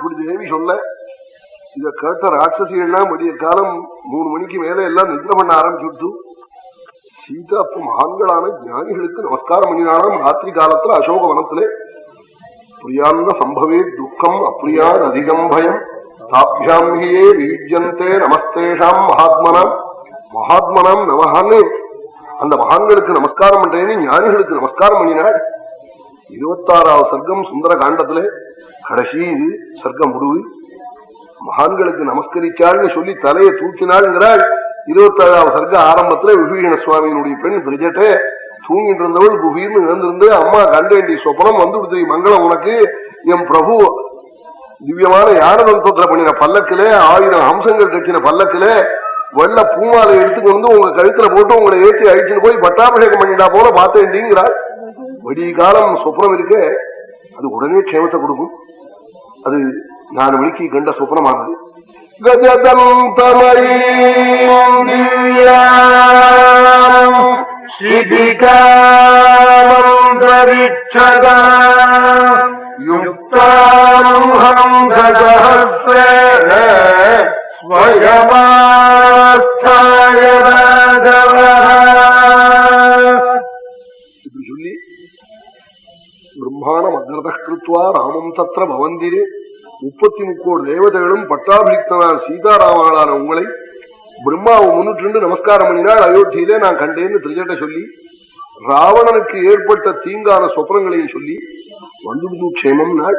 இப்படி தேவி சொல்ல இத கேட்ட ராட்சசிகள்லாம் விடிய காலம் 3 மணிக்கு மேல எல்லாம் நிద్ర பண்ண ஆரம்பிச்சுட்டு சீதா அப்ப மகான்களான ஞானிகளுக்கு நமஸ்காரம் பண்ணினாலும் ராத்திரி காலத்துல அசோக வனத்திலே பிரியாந்த சம்பவே துக்கம் அப்பிரியான் அதிகம் பயம் தாபியாமியே வீஜ்யந்தே நமஸ்தேஷாம் மகாத்மனாம் நமஹான்னு அந்த மகான்களுக்கு நமஸ்காரம் பண்றேன்னு ஞானிகளுக்கு நமஸ்காரம் பண்ணினாள். 26வது சர்க்கம் சுந்தர காண்டத்திலே கடைசி சர்க்கம் முடிவு. மகான்களுக்கு நமஸ்கரிச்சாள்னு சொல்லி தலையை தூக்கினாள்ங்கிறாள். 27வது சர்க்க ஆரம்பத்துல விபீஷண சுவாமியினுடைய பெண் திரிஜட்டே தூங்கிட்டு இருந்தவள் குபீர்னு இழந்திருந்து அம்மா கண்டேண்டி சொப்பனம் வந்து கொடுத்து மங்களம் உனக்கு என் பிரபு திவ்யமான யானதந்திரத்துல பண்ணின பல்லக்கிலே 1000 அம்சங்கள் கட்டின பல்லக்கிலே வெள்ள பூமாலை எடுத்துக்கொண்டு உங்க கழுத்துல போட்டு உங்களை ஏற்றி அழிச்சுன்னு போய் பட்டாபிஷேகம் பண்ணிட்டா போல பார்த்தேன்டிங்கிறாள். விடிய காலம் சொப்னம் இருக்கு, அது உடனே க்ஷேமத்தை கொடுக்கும். அது 4 மணிக்கு கண்ட சொப்னமானது. சொல்லி பிரம்மாணம் அக்ரதா ராமம் தத்திர பவந்திரே 33 தேவதைகளும் பட்டாபிஷிக்தனான சீதாராமனான உங்களை பிரம்மாவை முன்னிட்டு நமஸ்காரம் பண்ணினாள். அயோத்தியிலே நான் கண்டேன்னு திரிஜட்ட சொல்லி ராவணனுக்கு ஏற்பட்ட தீங்கான சொப்னங்களையும் சொல்லி வந்து க்ஷேமம் நாள்